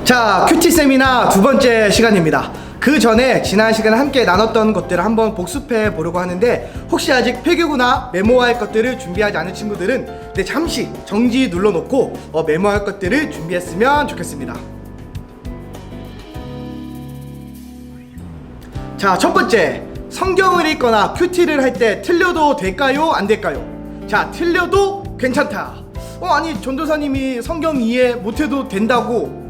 자, 큐티 세미나 두 번째 시간입니다. 그 전에 지난 시간에 함께 나눴던 것들을 한번 복습해 보려고 하는데, 혹시 아직 필기구나 메모할 것들을 준비하지 않은 친구들은 잠시 정지 눌러놓고 메모할 것들을 준비했으면 좋겠습니다. 자, 첫 번째, 성경을 읽거나 큐티를 할 때 틀려도 될까요? 안 될까요? 자, 틀려도 괜찮다. 아니, 전도사님이 성경 이해 못해도 된다고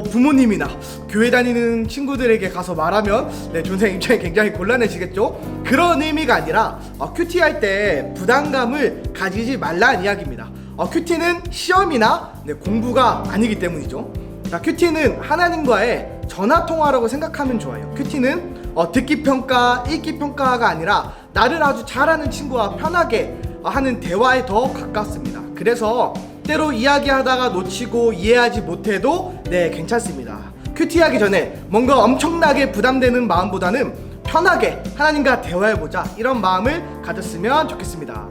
부모님이나 교회 다니는 친구들에게 가서 말하면 전생 입장이 굉장히 곤란해지겠죠? 그런 의미가 아니라 큐티 할 때 부담감을 가지지 말라는 이야기입니다. 큐티는 시험이나 공부가 아니기 때문이죠. 자, 큐티는 하나님과의 전화통화라고 생각하면 좋아요. 큐티는 듣기평가, 읽기평가가 아니라 나를 아주 잘하는 친구와 편하게 하는 대화에 더 가깝습니다. 그래서 때로 이야기하다가 놓치고 이해하지 못해도 괜찮습니다. 큐티하기 전에 뭔가 엄청나게 부담되는 마음보다는 편하게 하나님과 대화해보자, 이런 마음을 가졌으면 좋겠습니다.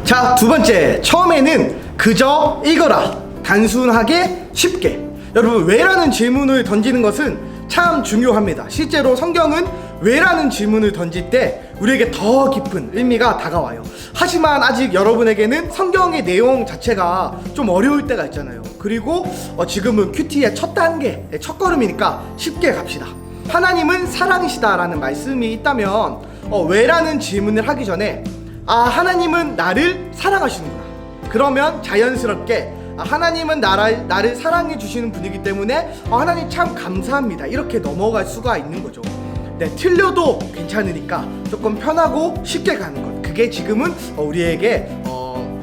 자, 두 번째, 처음에는 그저 읽어라, 단순하게 쉽게. 여러분, 왜라는 질문을 던지는 것은 참 중요합니다. 실제로 성경은 왜라는 질문을 던질 때 우리에게 더 깊은 의미가 다가와요. 하지만 아직 여러분에게는 성경의 내용 자체가 좀 어려울 때가 있잖아요. 그리고 지금은 큐티의 첫 단계, 첫 걸음이니까 쉽게 갑시다. 하나님은 사랑이시다라는 말씀이 있다면 왜라는 질문을 하기 전에 하나님은 나를 사랑하시는구나, 그러면 자연스럽게 하나님은 나를 사랑해 주시는 분이기 때문에 하나님 참 감사합니다, 이렇게 넘어갈 수가 있는 거죠. 틀려도 괜찮으니까 조금 편하고 쉽게 가는 것, 그게 지금은 우리에게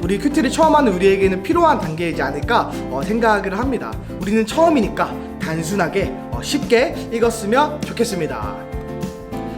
우리 큐티를 처음 하는 우리에게는 필요한 단계이지 않을까 생각을 합니다. 우리는 처음이니까 단순하게 쉽게 읽었으면 좋겠습니다.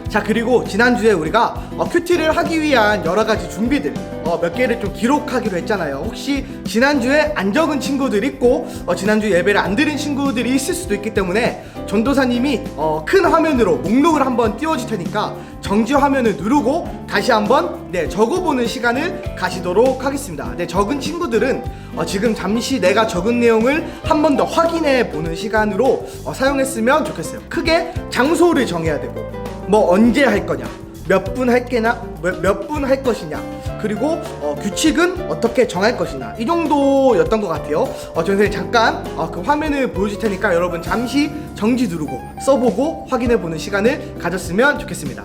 자, 그리고 지난주에 우리가 큐티를 하기 위한 여러가지 준비들 몇 개를 좀 기록하기로 했잖아요. 혹시 지난주에 안 적은 친구들이 있고 지난주 예배를 안 드린 친구들이 있을 수도 있기 때문에 전도사님이 큰 화면으로 목록을 한번 띄워줄 테니까 정지 화면을 누르고 다시 한번 적어보는 시간을 가지도록 하겠습니다. 적은 친구들은 지금 잠시 내가 적은 내용을 한 번 더 확인해 보는 시간으로 사용했으면 좋겠어요. 크게 장소를 정해야 되고, 언제 할 거냐, 몇 분 할 것이냐, 그리고 규칙은 어떻게 정할 것이냐, 이 정도였던 것 같아요. 선생님 잠깐 그 화면을 보여줄 테니까 여러분 잠시 정지 누르고 써보고 확인해 보는 시간을 가졌으면 좋겠습니다.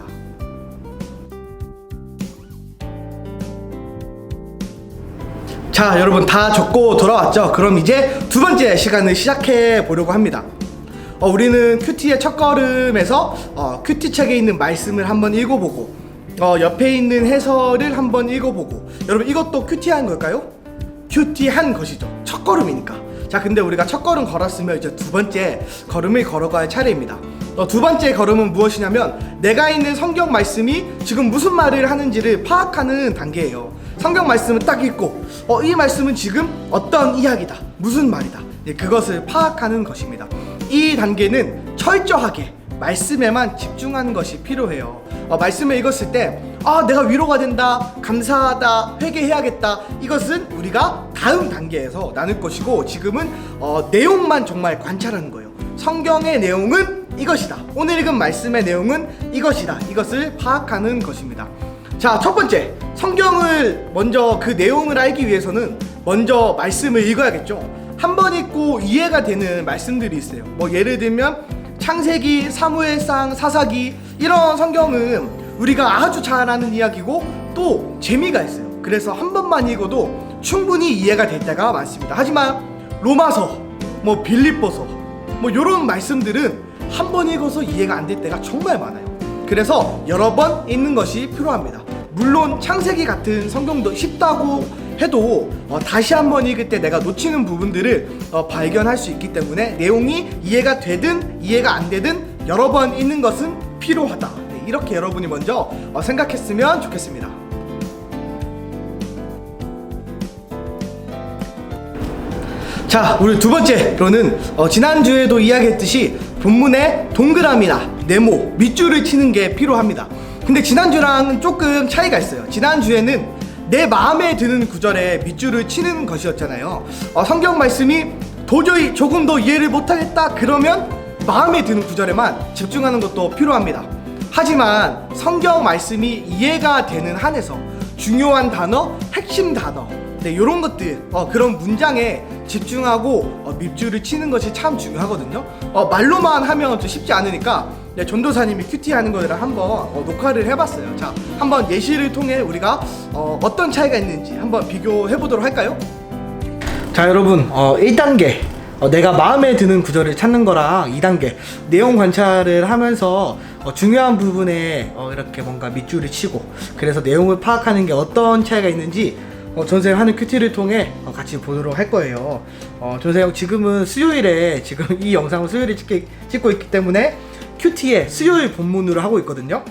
자, 여러분 다 적고 돌아왔죠? 그럼 이제 두 번째 시간을 시작해 보려고 합니다. 우리는 큐티의 첫 걸음에서 큐티 책에 있는 말씀을 한번 읽어보고 옆에 있는 해설을 한번 읽어보고, 여러분 이것도 큐티한 걸까요? 큐티한 것이죠. 첫 걸음이니까. 자, 근데 우리가 첫 걸음 걸었으면 이제 두 번째 걸음을 걸어갈 차례입니다. 두 번째 걸음은 무엇이냐면 내가 있는 성경 말씀이 지금 무슨 말을 하는지를 파악하는 단계예요. 성경 말씀을 딱 읽고 이 말씀은 지금 어떤 이야기다, 무슨 말이다, 그것을 파악하는 것입니다. 이 단계는 철저하게 말씀에만 집중하는 것이 필요해요. 말씀을 읽었을 때 내가 위로가 된다, 감사하다, 회개해야겠다, 이것은 우리가 다음 단계에서 나눌 것이고, 지금은 내용만 정말 관찰하는 거예요. 성경의 내용은 이것이다, 오늘 읽은 말씀의 내용은 이것이다, 이것을 파악하는 것입니다. 자, 첫 번째, 성경을 먼저 그 내용을 알기 위해서는 먼저 말씀을 읽어야겠죠. 한 번 읽고 이해가 되는 말씀들이 있어요. 예를 들면 창세기, 사무엘상, 사사기, 이런 성경은 우리가 아주 잘 아는 이야기고 또 재미가 있어요. 그래서 한 번만 읽어도 충분히 이해가 될 때가 많습니다. 하지만 로마서, 빌립보서, 이런 말씀들은 한 번 읽어서 이해가 안 될 때가 정말 많아요. 그래서 여러 번 읽는 것이 필요합니다. 물론 창세기 같은 성경도 쉽다고 해도 다시 한번 읽을 때 내가 놓치는 부분들을 발견할 수 있기 때문에 내용이 이해가 되든 이해가 안 되든 여러 번 읽는 것은 필요하다, 이렇게 여러분이 먼저 생각했으면 좋겠습니다. 자, 우리 두 번째로는 지난주에도 이야기했듯이 본문에 동그라미나 네모, 밑줄을 치는 게 필요합니다. 근데 지난주랑 조금 차이가 있어요. 지난주에는 내 마음에 드는 구절에 밑줄을 치는 것이었잖아요. 성경 말씀이 도저히 조금 더 이해를 못하겠다 그러면 마음에 드는 구절에만 집중하는 것도 필요합니다. 하지만 성경 말씀이 이해가 되는 한에서 중요한 단어, 핵심 단어, 이런 것들, 그런 문장에 집중하고 밑줄을 치는 것이 참 중요하거든요. 말로만 하면 좀 쉽지 않으니까 전도사님이 큐티 하는 거를 한번 녹화를 해봤어요. 자, 한번 예시를 통해 우리가 어떤 차이가 있는지 한번 비교해 보도록 할까요? 자, 여러분, 1단계 내가 마음에 드는 구절을 찾는 거랑 2단계 내용 관찰을 하면서 중요한 부분에 이렇게 뭔가 밑줄을 치고 그래서 내용을 파악하는 게 어떤 차이가 있는지 전세형 하는 큐티를 통해 같이 보도록 할 거예요. 전세형 지금은 수요일에 지금 이 영상을 수요일에 찍고 있기 때문에 큐티의 수요일 본문으로 하고 있거든요.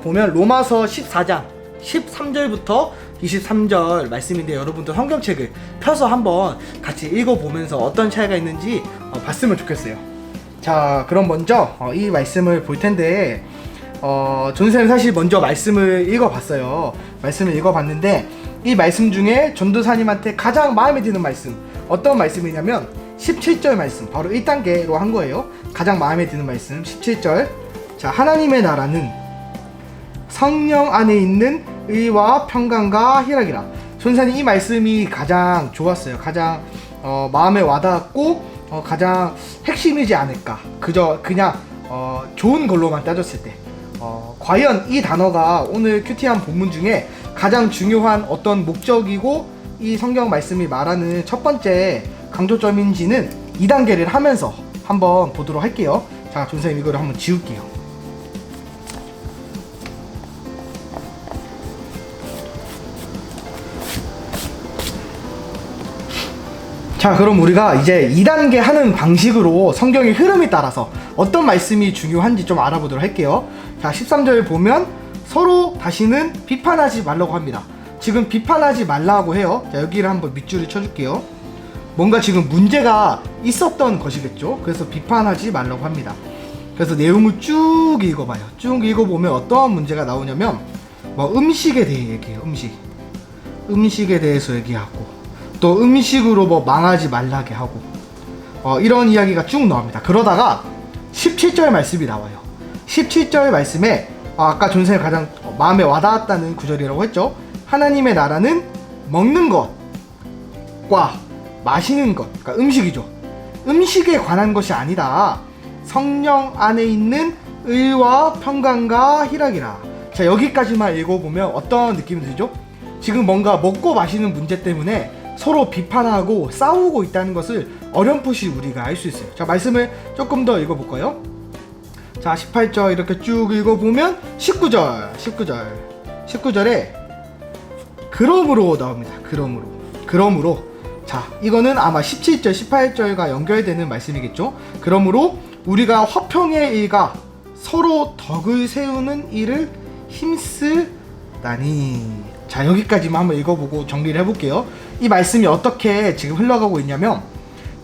보면 로마서 14장 13절부터 23절 말씀인데 여러분도 성경책을 펴서 한번 같이 읽어보면서 어떤 차이가 있는지 봤으면 좋겠어요. 자, 그럼 먼저 이 말씀을 볼 텐데 전도사님 사실 먼저 말씀을 읽어봤어요. 말씀을 읽어봤는데 이 말씀 중에 전도사님한테 가장 마음에 드는 말씀 어떤 말씀이냐면 17절 말씀, 바로 1단계로 한 거예요. 가장 마음에 드는 말씀 17절. 자, 하나님의 나라는 성령 안에 있는 의와 평강과 희락이라. 전도사님 이 말씀이 가장 좋았어요. 가장 마음에 와닿았고 가장 핵심이지 않을까. 그냥 좋은 걸로만 따졌을 때 과연 이 단어가 오늘 큐티한 본문 중에 가장 중요한 어떤 목적이고 이 성경 말씀이 말하는 첫 번째 강조점인지는 2단계를 하면서 한번 보도록 할게요. 자, 전도사님 이거를 한번 지울게요. 자, 그럼 우리가 이제 2단계 하는 방식으로 성경의 흐름에 따라서 어떤 말씀이 중요한지 좀 알아보도록 할게요. 자, 13절 보면 서로 다시는 비판하지 말라고 합니다. 지금 비판하지 말라고 해요. 자, 여기를 한번 밑줄을 쳐줄게요. 뭔가 지금 문제가 있었던 것이겠죠. 그래서 비판하지 말라고 합니다. 그래서 내용을 쭉 읽어봐요. 쭉 읽어보면 어떠한 문제가 나오냐면 음식에 대해 얘기해요. 음식에 대해서 얘기하고 또 음식으로 망하지 말라게 하고 이런 이야기가 쭉 나옵니다. 그러다가 17절 말씀이 나와요. 17절 말씀에 아까 전도사님 가장 마음에 와닿았다는 구절이라고 했죠. 하나님의 나라는 먹는 것과 마시는 것, 그러니까 음식이죠. 음식에 관한 것이 아니다. 성령 안에 있는 의와 평강과 희락이라. 자, 여기까지만 읽어보면 어떤 느낌이 들죠? 지금 뭔가 먹고 마시는 문제 때문에 서로 비판하고 싸우고 있다는 것을 어렴풋이 우리가 알 수 있어요. 자, 말씀을 조금 더 읽어볼까요? 자, 18절 이렇게 쭉 읽어보면 19절에 그러므로 나옵니다. 그러므로 자, 이거는 아마 17절, 18절과 연결되는 말씀이겠죠. 그러므로 우리가 화평의 일과 서로 덕을 세우는 일을 힘쓰다니. 자, 여기까지만 한번 읽어보고 정리를 해볼게요. 이 말씀이 어떻게 지금 흘러가고 있냐면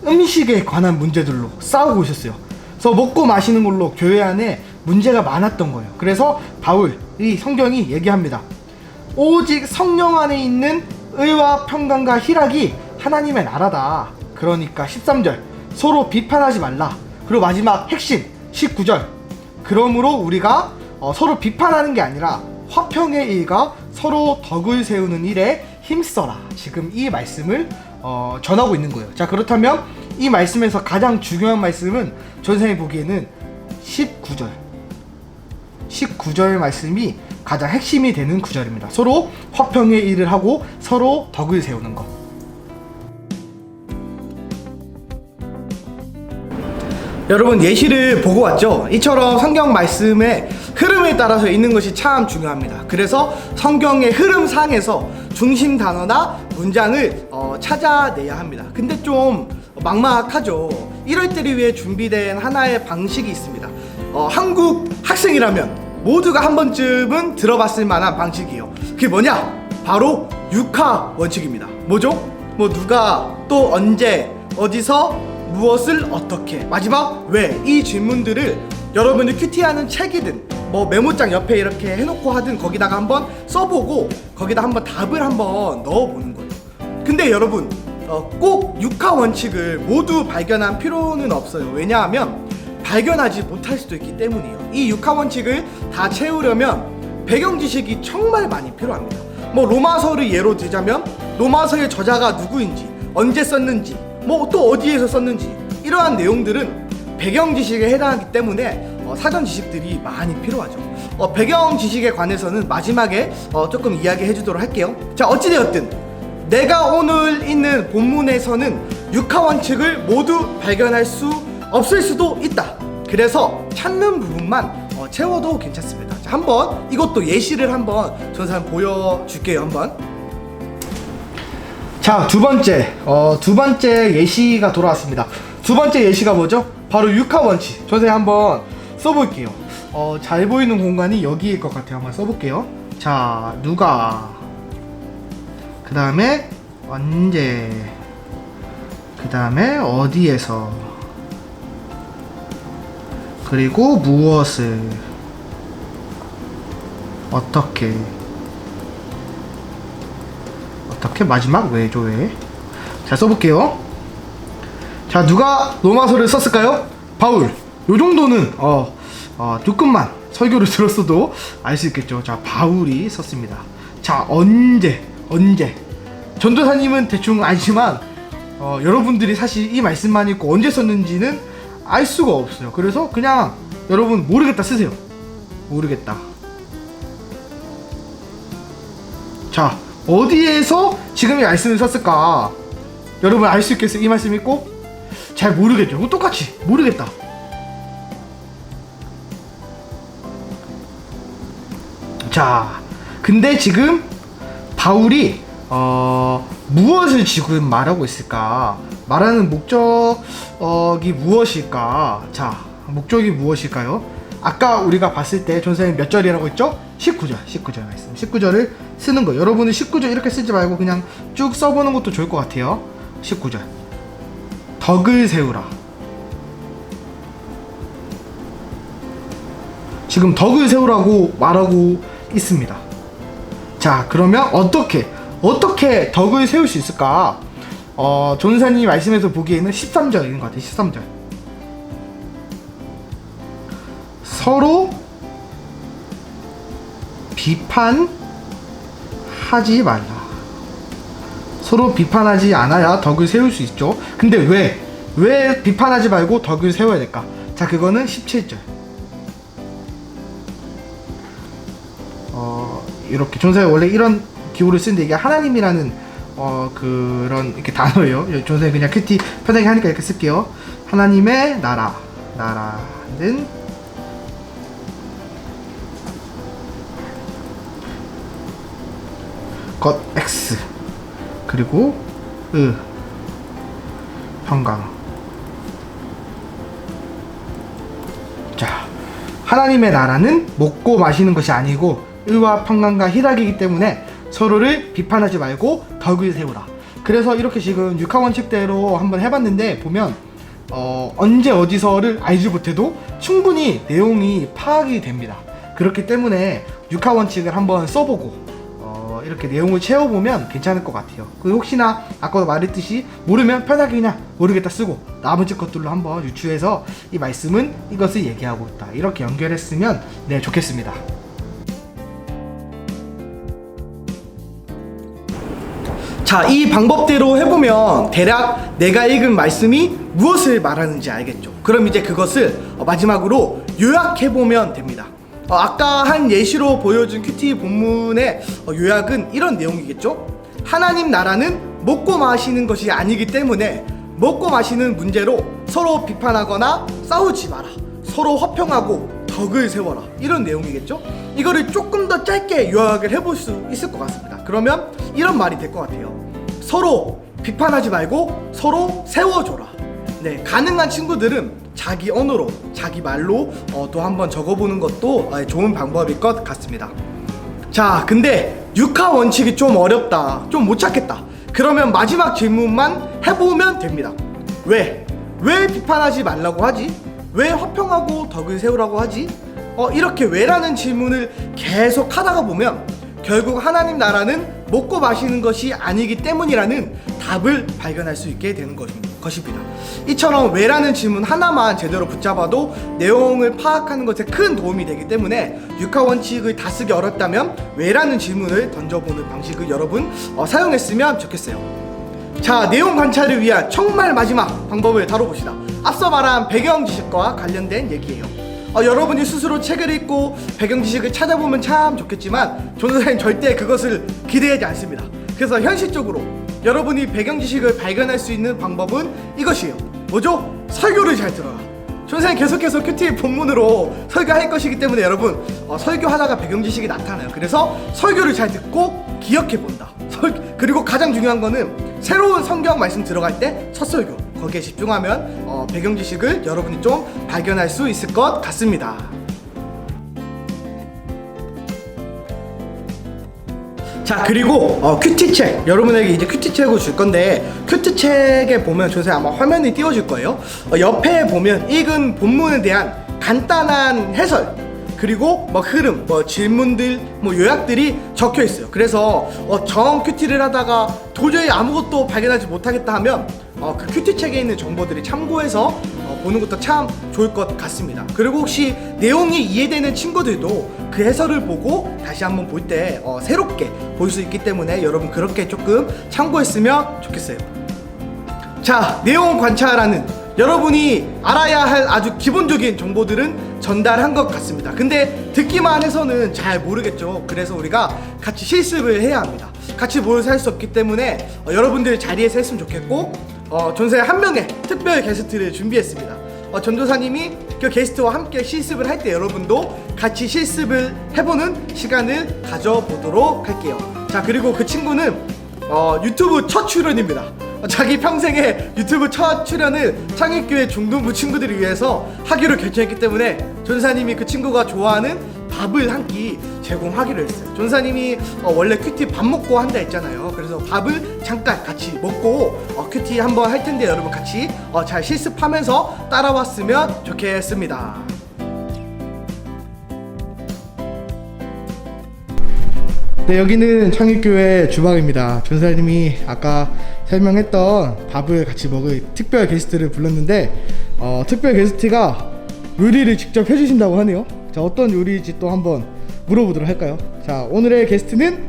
음식에 관한 문제들로 싸우고 있었어요. 그래서 먹고 마시는 걸로 교회 안에 문제가 많았던 거예요. 그래서 바울이 성경이 얘기합니다. 오직 성령 안에 있는 의와 평강과 희락이 하나님의 나라다. 그러니까 13절 서로 비판하지 말라. 그리고 마지막 핵심 19절 그러므로 우리가 서로 비판하는 게 아니라 화평의 일과 서로 덕을 세우는 일에 힘써라. 지금 이 말씀을 전하고 있는 거예요. 자, 그렇다면 이 말씀에서 가장 중요한 말씀은 전생이 보기에는 19절 말씀이 가장 핵심이 되는 구절입니다. 서로 화평의 일을 하고 서로 덕을 세우는 것. 여러분, 예시를 보고 왔죠? 이처럼 성경 말씀의 흐름에 따라서 읽는 것이 참 중요합니다. 그래서 성경의 흐름상에서 중심 단어나 문장을 찾아내야 합니다. 근데 좀 막막하죠. 이럴 때를 위해 준비된 하나의 방식이 있습니다. 한국 학생이라면 모두가 한 번쯤은 들어봤을 만한 방식이에요. 그게 뭐냐? 바로 6하 원칙입니다. 뭐죠? 누가, 또 언제, 어디서, 무엇을 어떻게, 마지막 왜, 이 질문들을 여러분이 큐티하는 책이든 뭐 메모장 옆에 이렇게 해놓고 하든 거기다가 한번 써보고 거기다 한번 답을 한번 넣어보는 거예요. 근데 여러분 꼭 6화 원칙을 모두 발견할 필요는 없어요. 왜냐하면 발견하지 못할 수도 있기 때문이에요. 이 6화 원칙을 다 채우려면 배경 지식이 정말 많이 필요합니다. 뭐 로마서를 예로 들자면 로마서의 저자가 누구인지, 언제 썼는지, 뭐 또 어디에서 썼는지 이러한 내용들은 배경 지식에 해당하기 때문에 사전 지식들이 많이 필요하죠. 배경 지식에 관해서는 마지막에 조금 이야기해 주도록 할게요. 자, 어찌되었든 내가 오늘 읽는 본문에서는 6화 원칙을 모두 발견할 수 없을 수도 있다. 그래서 찾는 부분만 채워도 괜찮습니다. 자, 한번 이것도 예시를 한번 전사님 보여줄게요. 한번. 자, 두 번째 예시가 돌아왔습니다. 두 번째 예시가 뭐죠? 바로 6화 원칙. 전사님 한번 써볼게요. 잘 보이는 공간이 여기일 것 같아요. 한번 써볼게요. 자, 누가, 그 다음에 언제, 그 다음에 어디에서, 그리고 무엇을, 어떻게 마지막 왜죠 왜? 자, 써볼게요. 자, 누가 로마서를 썼을까요? 바울. 요 정도는 조금만 설교를 들었어도 알 수 있겠죠. 자, 바울이 썼습니다. 자, 언제 전도사님은 대충 알지만 여러분들이 사실 이 말씀만 읽고 언제 썼는지는 알 수가 없어요. 그래서 그냥 여러분 모르겠다 쓰세요. 모르겠다. 자, 어디에서 지금 이 말씀을 썼을까? 여러분 알 수 있겠어요? 이 말씀 읽고 잘 모르겠죠. 똑같이 모르겠다. 자, 근데 지금 바울이 무엇을 지금 말하고 있을까? 말하는 목적이 무엇일까? 자, 목적이 무엇일까요? 아까 우리가 봤을 때 전사님 몇 절이라고 했죠? 19절 말씀. 19절을 쓰는 거. 여러분은 19절 이렇게 쓰지 말고 그냥 쭉 써보는 것도 좋을 것 같아요. 19절. 덕을 세우라. 지금 덕을 세우라고 말하고 있습니다. 자, 그러면 어떻게 덕을 세울 수 있을까? 전사님이 말씀에서 보기에는 13절인 것 같아요. 13절. 서로 비판하지 말라. 서로 비판하지 않아야 덕을 세울 수 있죠. 근데 왜 비판하지 말고 덕을 세워야 될까? 자, 그거는 17절. 이렇게 전사에 원래 이런 기호를 쓰는데 이게 하나님이라는 그런 이렇게 단어예요. 전사에 그냥 큐티 편하게 하니까 이렇게 쓸게요. 하나님의 나라는 것 X 그리고 평강. 자, 하나님의 나라는 먹고 마시는 것이 아니고 의와 평강과 희락이기 때문에 서로를 비판하지 말고 덕을 세우라. 그래서 이렇게 지금 6화 원칙대로 한번 해봤는데 보면 언제 어디서를 알지 못해도 충분히 내용이 파악이 됩니다. 그렇기 때문에 6화 원칙을 한번 써보고 이렇게 내용을 채워보면 괜찮을 것 같아요. 그리고 혹시나 아까도 말했듯이 모르면 편하게 그냥 모르겠다 쓰고 나머지 것들로 한번 유추해서 이 말씀은 이것을 얘기하고 있다 이렇게 연결했으면 네, 좋겠습니다. 자, 이 방법대로 해보면 대략 내가 읽은 말씀이 무엇을 말하는지 알겠죠. 그럼 이제 그것을 마지막으로 요약해보면 됩니다. 아까 한 예시로 보여준 큐티 본문의 요약은 이런 내용이겠죠. 하나님 나라는 먹고 마시는 것이 아니기 때문에 먹고 마시는 문제로 서로 비판하거나 싸우지 마라. 서로 화평하고 덕을 세워라. 이런 내용이겠죠. 이거를 조금 더 짧게 요약을 해볼 수 있을 것 같습니다. 그러면 이런 말이 될 것 같아요. 서로 비판하지 말고 서로 세워줘라. 네, 가능한 친구들은 자기 언어로, 자기 말로 또 한번 적어보는 것도 좋은 방법일 것 같습니다. 자, 근데 6화 원칙이 좀 어렵다, 좀 못 찾겠다. 그러면 마지막 질문만 해보면 됩니다. 왜 비판하지 말라고 하지? 왜 화평하고 덕을 세우라고 하지? 이렇게 왜라는 질문을 계속 하다가 보면 결국 하나님 나라는 먹고 마시는 것이 아니기 때문이라는 답을 발견할 수 있게 되는 것입니다. 이처럼 왜라는 질문 하나만 제대로 붙잡아도 내용을 파악하는 것에 큰 도움이 되기 때문에 육하 원칙을 다 쓰기 어렵다면 왜라는 질문을 던져보는 방식을 여러분 사용했으면 좋겠어요. 자, 내용 관찰을 위한 정말 마지막 방법을 다뤄봅시다. 앞서 말한 배경 지식과 관련된 얘기예요. 여러분이 스스로 책을 읽고 배경 지식을 찾아보면 참 좋겠지만 전도사님 절대 그것을 기대하지 않습니다. 그래서 현실적으로 여러분이 배경 지식을 발견할 수 있는 방법은 이것이에요. 뭐죠? 설교를 잘 들어라. 전도사님 계속해서 큐티 본문으로 설교할 것이기 때문에 여러분 설교하다가 배경 지식이 나타나요. 그래서 설교를 잘 듣고 기억해 본다. 그리고 가장 중요한 거는 새로운 성경 말씀 들어갈 때 첫 설교 거기에 집중하면 배경 지식을 여러분이 좀 발견할 수 있을 것 같습니다. 자, 그리고 큐티책 여러분에게 이제 큐티책을 줄 건데 큐티책에 보면 선생님 아마 화면이 띄워질 거예요. 옆에 보면 읽은 본문에 대한 간단한 해설 그리고 흐름, 질문들, 요약들이 적혀 있어요. 그래서 정 큐티를 하다가 도저히 아무것도 발견하지 못하겠다 하면 그 큐티 책에 있는 정보들이 참고해서 보는 것도 참 좋을 것 같습니다. 그리고 혹시 내용이 이해되는 친구들도 그 해설을 보고 다시 한번 볼 때 새롭게 볼 수 있기 때문에 여러분 그렇게 조금 참고했으면 좋겠어요. 자, 내용 관찰하는 여러분이 알아야 할 아주 기본적인 정보들은 전달한 것 같습니다. 근데 듣기만 해서는 잘 모르겠죠. 그래서 우리가 같이 실습을 해야 합니다. 같이 모여서 할 수 없기 때문에 여러분들 자리에서 했으면 좋겠고 전도사님 한 명의 특별 게스트를 준비했습니다. 전도사님이 그 게스트와 함께 실습을 할 때 여러분도 같이 실습을 해보는 시간을 가져보도록 할게요. 자, 그리고 그 친구는 유튜브 첫 출연입니다. 자기 평생에 유튜브 첫 출연을 창립교회 중등부 친구들을 위해서 하기로 결정했기 때문에 전사님이 그 친구가 좋아하는 밥을 한 끼 제공하기로 했어요. 전사님이 원래 큐티 밥 먹고 한다 했잖아요. 그래서 밥을 잠깐 같이 먹고 큐티 한번 할 텐데 여러분 같이 잘 실습하면서 따라왔으면 좋겠습니다. 네, 여기는 창립교회 주방입니다. 전사님이 아까 설명했던 밥을 같이 먹을 특별 게스트를 불렀는데 특별 게스트가 요리를 직접 해주신다고 하네요. 자, 어떤 요리일지 또 한번 물어보도록 할까요? 자, 오늘의 게스트는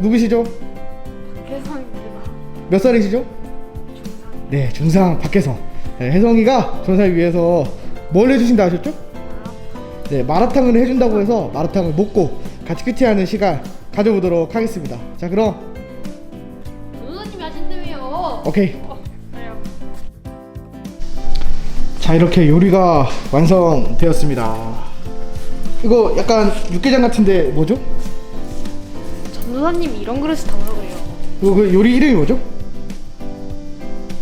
누구시죠? 박혜성입니다. 몇 살이시죠? 중상. 네, 중상 박혜성. 네, 혜성이가 전사를 위해서 뭘 해주신다 하셨죠? 네, 마라탕을 해준다고 해서 마라탕을 먹고 같이 큐티하는 시간 가져보도록 하겠습니다. 자, 그럼 전도사님이 하신다며요. 오케이. 네. 자, 이렇게 요리가 완성되었습니다. 이거 약간 육개장 같은데 뭐죠? 전도사님이 이런 그릇을 담으라고 그래요. 이거 그 요리 이름이 뭐죠?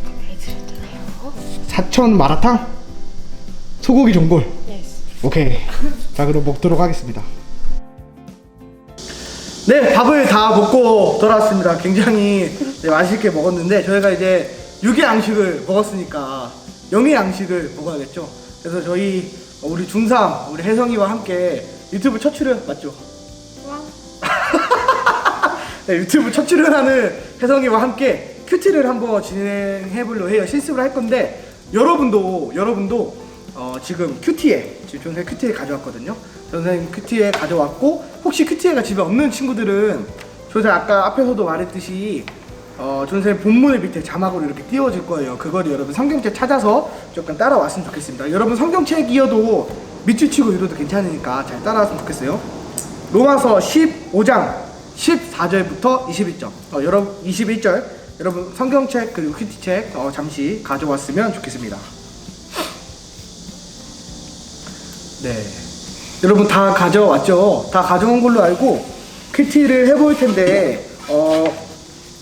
많이 드셨잖아요. 사천 마라탕? 소고기 전골. 예스. 오케이. 자, 그럼 먹도록 하겠습니다. 네, 밥을 다 먹고 돌아왔습니다. 굉장히 맛있게 먹었는데 저희가 이제 육의 양식을 먹었으니까 영의 양식을 먹어야겠죠. 그래서 저희 우리 중3 우리 혜성이와 함께 유튜브 첫 출연 맞죠? 와. 네, 유튜브 첫 출연하는 혜성이와 함께 큐티를 한번 진행해보려고 해요. 실습을 할 건데 여러분도 지금 큐티에 지금 전생 큐티에 가져왔거든요. 전생 큐티에 가져왔고 혹시 큐티에가 집에 없는 친구들은 전생 아까 앞에서도 말했듯이 전생 본문의 밑에 자막으로 이렇게 띄워질 거예요. 그걸 여러분 성경책 찾아서 조금 따라왔으면 좋겠습니다. 여러분 성경책이어도 밑줄 치고 이러도 괜찮으니까 잘 따라왔으면 좋겠어요. 로마서 15장 14절부터 21절 여러분 21절 여러분 성경책 그리고 큐티책 잠시 가져왔으면 좋겠습니다. 네, 여러분 다 가져왔죠? 다 가져온 걸로 알고 큐티를 해볼 텐데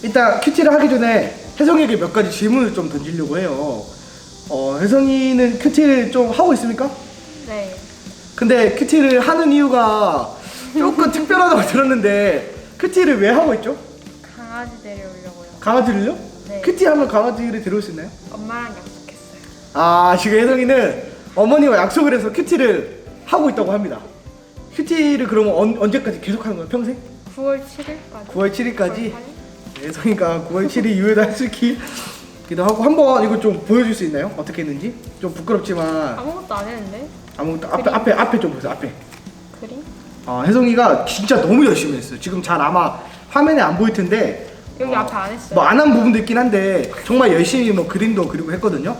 일단 큐티를 하기 전에 혜성이에게 몇 가지 질문을 좀 던지려고 해요. 혜성이는 큐티를 좀 하고 있습니까? 네. 근데 큐티를 하는 이유가 조금 특별하다고 들었는데 큐티를 왜 하고 있죠? 강아지 데려오려고요. 강아지를요? 네. 큐티 하면 강아지를 데려올 수 있나요? 엄마랑 약속했어요. 아, 지금 혜성이는 어머니와 약속을 해서 큐티를 하고 있다고 합니다. 큐티를 그러면 언제까지 계속 하는 거야? 평생? 9월 7일까지. 9월 7일까지? 혜성이가 9월 7일 이후에도 할 수 있기도 하고. 한번 이거 좀 보여줄 수 있나요? 어떻게 했는지? 좀 부끄럽지만 아무것도 안 했는데. 아무것도 그림? 앞에 좀 보세요. 앞에. 그림? 혜성이가 진짜 너무 열심히 했어요. 지금 잘 아마 화면에 안 보일 텐데 여기 앞에 안 했어요. 뭐 안 한 부분도 있긴 한데 정말 열심히 뭐 그림도 그리고 했거든요.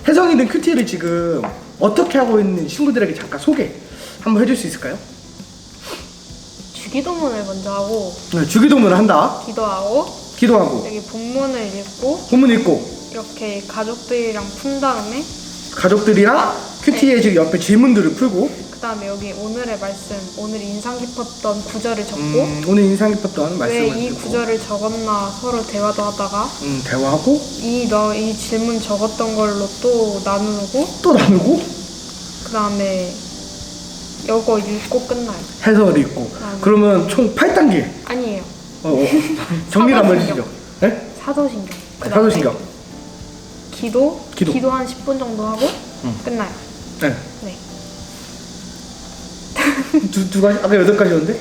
혜성이는 큐티를 지금 어떻게 하고 있는 친구들에게 잠깐 소개 한번 해줄 수 있을까요? 주기도문을 먼저 하고 네, 주기도문을 한다. 기도하고 기도하고 여기 본문을 읽고 본문 읽고 이렇게 가족들이랑 푼 다음에 가족들이랑 큐티의 지금 옆에 질문들을 풀고 그 다음에 여기 오늘의 말씀, 오늘 인상 깊었던 구절을 적고 오늘 인상 깊었던 왜 말씀을 이 듣고 구절을 적었나 서로 대화도 하다가 대화하고 이 질문 적었던 걸로 또 나누고 또 나누고 그 다음에 이거 읽고 끝나요. 해설을 읽고 그러면 총 8단계 아니에요. 정리를 한번 사도신경. 해주시죠. 네? 사도신경. 그다음에 사도신경. 기도 기도. 한 10분 정도 하고 끝나요. 네. 네. 두 가지 아까 8가지였는데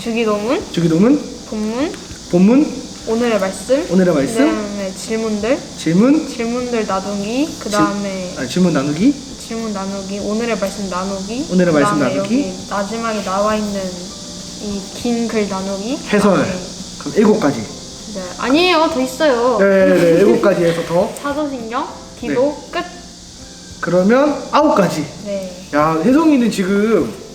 주기도문, 주기도문 본문, 본문 오늘의 말씀, 오늘의 말씀, 그다음에 질문들 나누기, 그 다음에 질문 나누기 질문 나누기, 오늘의 말씀 나누기, 오늘의 말씀 그다음에 나누기. 여기 마지막에 나와 있는 이 긴 글 나누기, 해설 그다음에 그럼 7가지 네. 아니에요, 더 있어요. 네네 7가지 해서 더 사도신경, 기도 끝. 그러면 9가지. 네, 야 혜성이는 지금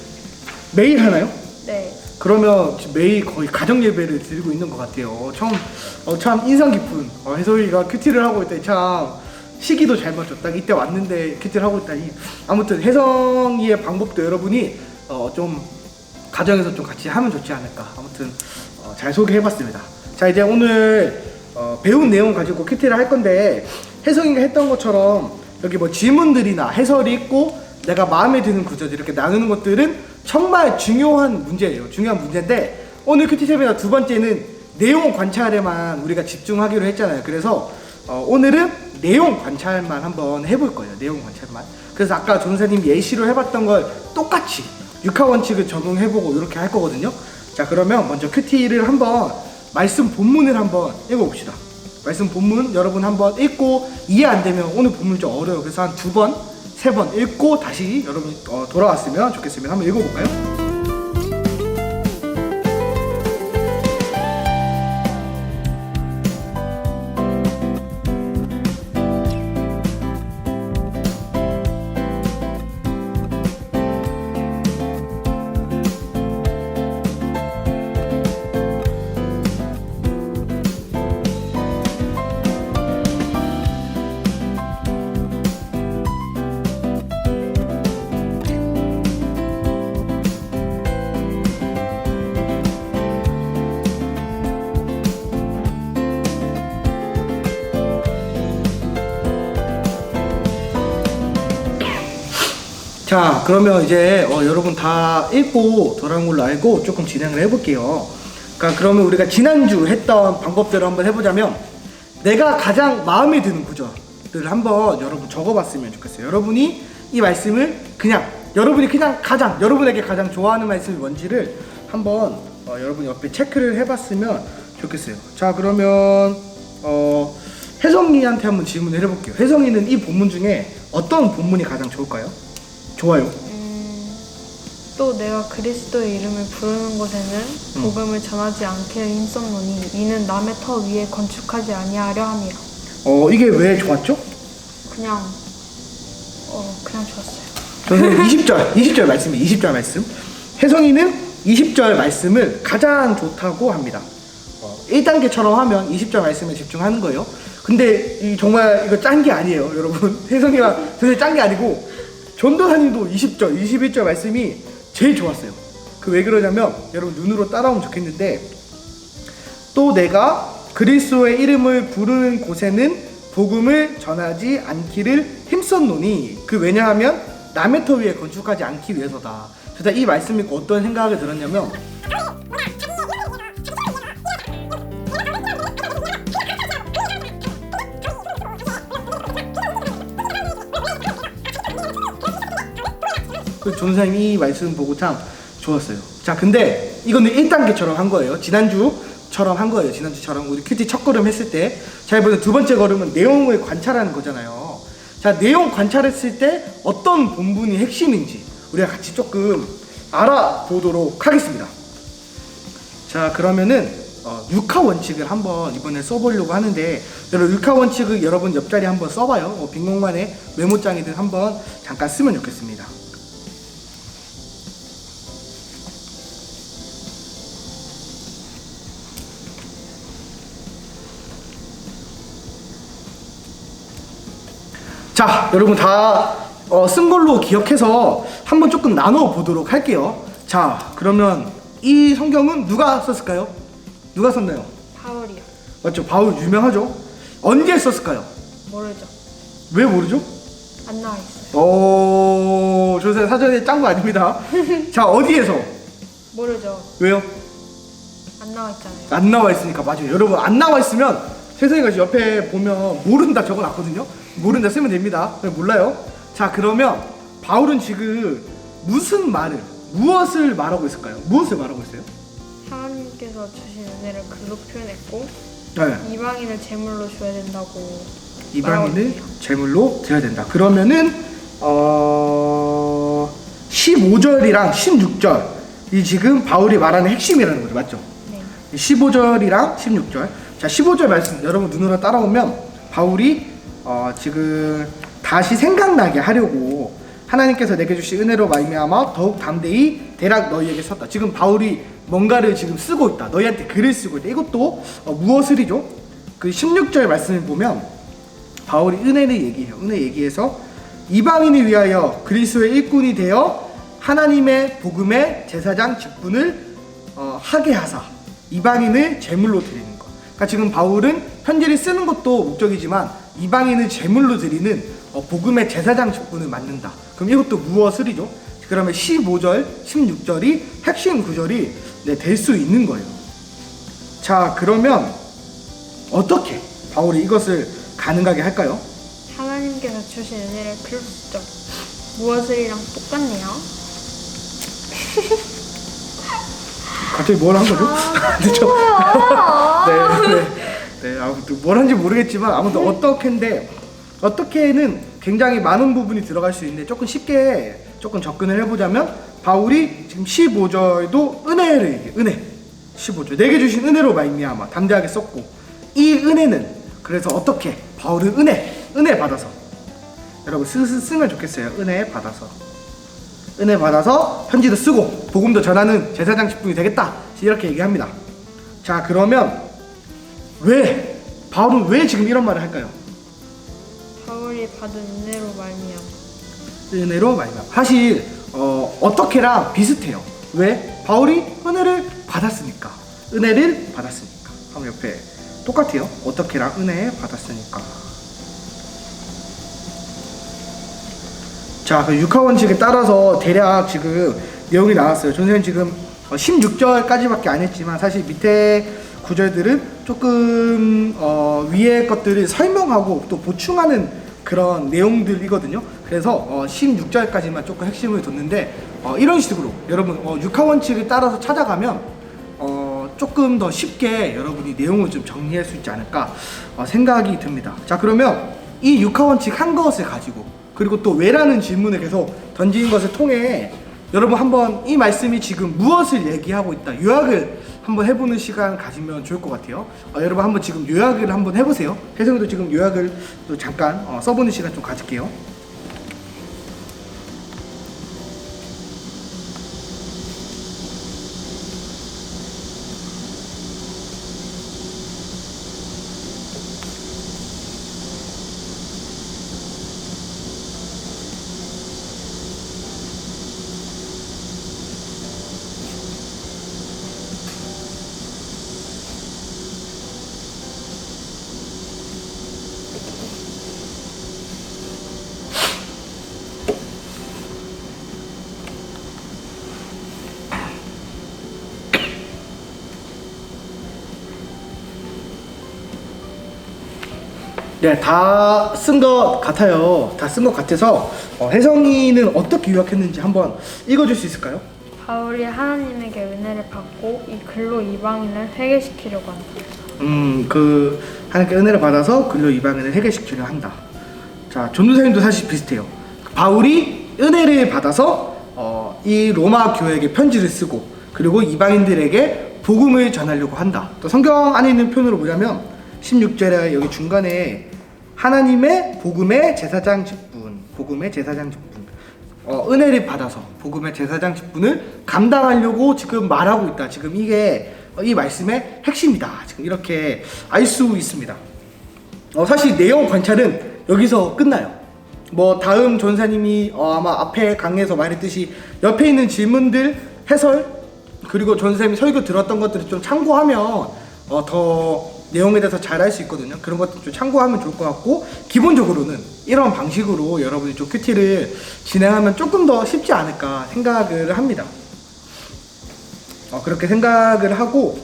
매일 하나요? 네. 그러면 지금 매일 거의 가정 예배를 드리고 있는 것 같아요. 참 인상 깊은 혜성이가 큐티를 하고 있다니 참 시기도 잘 맞췄다. 이때 왔는데 큐티를 하고 있다니. 아무튼 혜성이의 방법도 여러분이 좀 가정에서 좀 같이 하면 좋지 않을까. 아무튼 잘 소개해봤습니다. 자 이제 오늘 배운 내용 가지고 큐티를 할 건데 혜성이가 했던 것처럼 여기 뭐 질문들이나 해설이 있고 내가 마음에 드는 구절 이렇게 나누는 것들은 정말 중요한 문제예요. 중요한 문제인데 오늘 큐티 세미나 두 번째는 내용 관찰에만 우리가 집중하기로 했잖아요. 그래서 오늘은 내용 관찰만 한번 해볼 거예요. 내용 관찰만. 그래서 아까 전사님 예시로 해봤던 걸 똑같이 육하 원칙을 적용해보고 이렇게 할 거거든요. 자 그러면 먼저 큐티를 한번 말씀 본문을 한번 읽어봅시다. 말씀 본문 여러분 한번 읽고 이해 안 되면 오늘 본문 좀 어려워요. 그래서 한 2번, 3번 읽고 다시 여러분 돌아왔으면 좋겠습니다. 한번 읽어볼까요? 자 그러면 이제 여러분 다 읽고 돌아온 걸로 알고 조금 진행을 해볼게요. 그러면 우리가 지난주 했던 방법대로 한번 해보자면 내가 가장 마음에 드는 구절을 한번 여러분 적어봤으면 좋겠어요. 여러분이 이 말씀을 여러분이 여러분에게 가장 좋아하는 말씀이 뭔지를 한번 여러분 옆에 체크를 해봤으면 좋겠어요. 자 그러면 혜성이한테 한번 질문을 해볼게요. 혜성이는 이 본문 중에 어떤 본문이 가장 좋을까요? 좋아요. 또 내가 그리스도의 이름을 부르는 곳에는 복음을 전하지 않기를 힘썼노니 이는 남의 터 위에 건축하지 아니하려 함이라. 이게 왜 좋았죠? 그냥 좋았어요. 저는 20절 말씀이에요. 20절 말씀. 혜성이는 20절 말씀을 가장 좋다고 합니다. 1단계처럼 하면 20절 말씀에 집중하는 거예요. 근데 정말 이거 짠 게 아니에요, 여러분. 혜성이가 전혀 짠 게 아니고 전도사님도 20절, 21절 말씀이 제일 좋았어요. 왜 그러냐면 여러분 눈으로 따라오면 좋겠는데 또 내가 그리스도의 이름을 부르는 곳에는 복음을 전하지 않기를 힘썼노니 왜냐하면 남의 터 위에 건축하지 않기 위해서다. 그래서 이 말씀 읽고 어떤 생각이 들었냐면 그 조선사님 이 말씀 보고 참 좋았어요. 자, 근데 이거는 1단계처럼 한 거예요. 지난주처럼 한 거예요. 지난주처럼 우리 큐티 첫 걸음 했을 때. 자, 이번에 두 번째 걸음은 내용을 관찰하는 거잖아요. 자, 내용 관찰했을 때 어떤 본문이 핵심인지 우리가 같이 조금 알아보도록 하겠습니다. 자, 그러면은 육하 원칙을 한번 이번에 써보려고 하는데, 여러분 육하 원칙을 여러분 옆자리에 한번 써봐요. 빈 공간에 메모장이든 한번 잠깐 쓰면 좋겠습니다. 자, 여러분 다 쓴 걸로 기억해서 한번 조금 나눠 보도록 할게요. 자, 그러면 이 성경은 누가 썼을까요? 누가 썼나요? 바울이요. 맞죠? 바울 유명하죠? 언제 썼을까요? 모르죠. 왜 모르죠? 안 나와 있어요. 조선 사전에 짠 거 아닙니다. 자, 어디에서? 모르죠. 왜요? 안 나와 있잖아요. 안 나와 있으니까. 맞아요. 여러분 안 나와 있으면 세상이가 옆에 보면 모른다 적어놨거든요. 모른다 쓰면 됩니다. 몰라요. 자, 그러면 바울은 지금 무엇을 말하고 있을까요? 무엇을 말하고 있어요? 하나님께서 주신 은혜를 글로 표현했고 네. 이방인을 제물로 줘야 된다고 이방인을 말하거든요. 제물로 드려야 된다. 그러면은 15절이랑 16절이 지금 바울이 말하는 핵심이라는 거죠. 맞죠? 네. 15절이랑 16절. 자, 15절 말씀 여러분 눈으로 따라오면 바울이 지금 다시 생각나게 하려고 하나님께서 내게 주신 은혜로 말미암아 더욱 담대히 대략 너희에게 썼다. 지금 바울이 뭔가를 지금 쓰고 있다. 너희한테 글을 쓰고 있다. 이것도 무엇을이죠? 그 16절 말씀을 보면 바울이 은혜를 얘기해요. 은혜 얘기해서 이방인을 위하여 그리스도의 일꾼이 되어 하나님의 복음의 제사장 직분을 하게 하사 이방인을 제물로 드리는 것. 그러니까 지금 바울은 편지를 쓰는 것도 목적이지만 이방인을 제물로 드리는 복음의 제사장 직분을 맡는다. 그럼 이것도 무엇을이죠? 그러면 15절, 16절이 핵심 구절이 될 수 있는 거예요. 자, 그러면 어떻게 바울이 이것을 가능하게 할까요? 하나님께서 주신 은혜를 글로 쓰죠. 무엇을이랑 똑같네요. 갑자기 뭘 한 거죠? 그렇죠? 네, 아무튼 뭘 한지 모르겠지만 아무튼 어떻게는 굉장히 많은 부분이 들어갈 수 있는데 조금 쉽게 조금 접근을 해보자면 바울이 지금 15절도 은혜를 얘기해요. 은혜 15절 내게 주신 은혜로 말미암아 담대하게 썼고 이 은혜는 그래서 어떻게 바울은 은혜 받아서 여러분 쓰면 좋겠어요. 은혜 받아서 편지도 쓰고 복음도 전하는 제사장 직분이 되겠다 이렇게 얘기합니다. 자, 그러면 바울은 왜 지금 이런 말을 할까요? 바울이 받은 은혜로 말미암아. 은혜로 말미암아. 사실 어떻게랑 비슷해요. 왜? 바울이 은혜를 받았으니까. 한번 옆에 똑같아요. 어떻게랑 은혜 받았으니까. 자, 그 육하원칙에 따라서 대략 지금 내용이 나왔어요. 전생은 지금 16절까지밖에 안 했지만 사실 밑에 구절들은 조금 위에 것들을 설명하고 또 보충하는 그런 내용들이거든요. 그래서 16절까지만 조금 핵심을 뒀는데 이런 식으로 여러분 육하원칙을 따라서 찾아가면 조금 더 쉽게 여러분이 내용을 좀 정리할 수 있지 않을까 생각이 듭니다. 자, 그러면 이 육하원칙 한 것을 가지고 그리고 또 왜라는 질문을 계속 던지는 것을 통해 여러분 한번 이 말씀이 지금 무엇을 얘기하고 있다 요약을 한번 해보는 시간 가지면 좋을 것 같아요. 여러분 한번 지금 요약을 한번 해보세요. 혜성이도 지금 요약을 또 잠깐 써보는 시간 좀 가질게요. 네, 다 쓴 것 같아요. 다 쓴 것 같아서 혜성이는 어떻게 요약했는지 한번 읽어줄 수 있을까요? 바울이 하나님에게 은혜를 받고 이 글로 이방인을 회개시키려고 한다. 그 하나님께 은혜를 받아서 글로 이방인을 회개시키려 한다. 자, 전도사님도 사실 비슷해요. 바울이 은혜를 받아서 이 로마 교회에게 편지를 쓰고 그리고 이방인들에게 복음을 전하려고 한다. 또 성경 안에 있는 표현으로 보자면 16절에 여기 중간에 하나님의 복음의 제사장 직분, 복음의 제사장 직분, 은혜를 받아서 복음의 제사장 직분을 감당하려고 지금 말하고 있다. 지금 이게 이 말씀의 핵심이다. 지금 이렇게 알 수 있습니다. 사실 내용 관찰은 여기서 끝나요. 뭐 다음 전사님이 아마 앞에 강의에서 말했듯이 옆에 있는 질문들 해설 그리고 전사님이 설교 들었던 것들을 좀 참고하면 더 내용에 대해서 잘 알 수 있거든요. 그런 것들 좀 참고하면 좋을 것 같고 기본적으로는 이런 방식으로 여러분이 좀 큐티를 진행하면 조금 더 쉽지 않을까 생각을 합니다. 그렇게 생각을 하고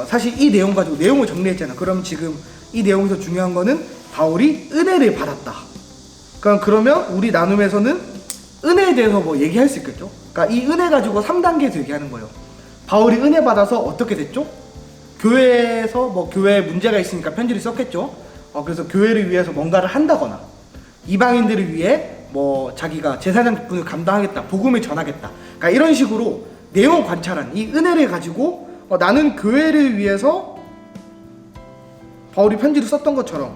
사실 이 내용 가지고 내용을 정리했잖아. 그럼 지금 이 내용에서 중요한 거는 바울이 은혜를 받았다. 그러면 우리 나눔에서는 은혜에 대해서 뭐 얘기할 수 있겠죠. 그러니까 이 은혜 가지고 3단계에서 얘기하는 거예요. 바울이 은혜 받아서 어떻게 됐죠? 교회에서 뭐 교회에 문제가 있으니까 편지를 썼겠죠. 그래서 교회를 위해서 뭔가를 한다거나 이방인들을 위해 뭐 자기가 제사장 직분을 감당하겠다, 복음을 전하겠다. 그러니까 이런 식으로 내용 관찰한 이 은혜를 가지고 나는 교회를 위해서 바울이 편지를 썼던 것처럼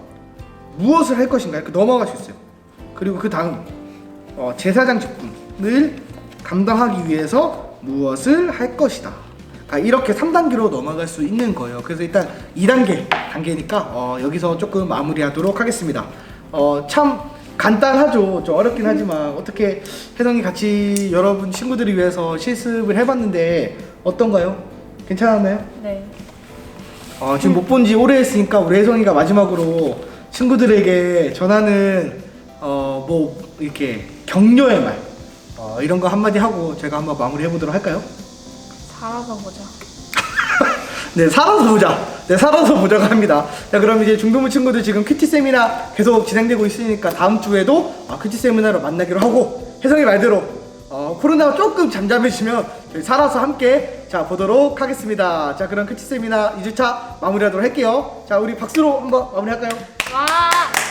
무엇을 할 것인가 이렇게 넘어갈 수 있어요. 그리고 그 다음 제사장 직분을 감당하기 위해서 무엇을 할 것이다. 이렇게 3단계로 넘어갈 수 있는 거예요. 그래서 일단 2단계니까 여기서 조금 마무리하도록 하겠습니다. 참 간단하죠. 좀 어렵긴 하지만 어떻게 혜성이 같이 여러분 친구들을 위해서 실습을 해봤는데 어떤가요? 괜찮았나요? 네. 지금 못 본 지 오래 했으니까 우리 혜성이가 마지막으로 친구들에게 전하는 뭐 이렇게 격려의 말 이런 거 한마디 하고 제가 한번 마무리 해보도록 할까요? 살아서 보자. 네, 살아서 보자. 네, 살아서 보자고 합니다. 자, 그럼 이제 중도부 친구들 지금 큐티 세미나 계속 진행되고 있으니까 다음 주에도 큐티 세미나로 만나기로 하고 혜성이 말대로 코로나가 조금 잠잠해지면 저희 살아서 함께 보도록 하겠습니다. 자, 그럼 큐티 세미나 2주차 마무리하도록 할게요. 자, 우리 박수로 한번 마무리할까요? 와.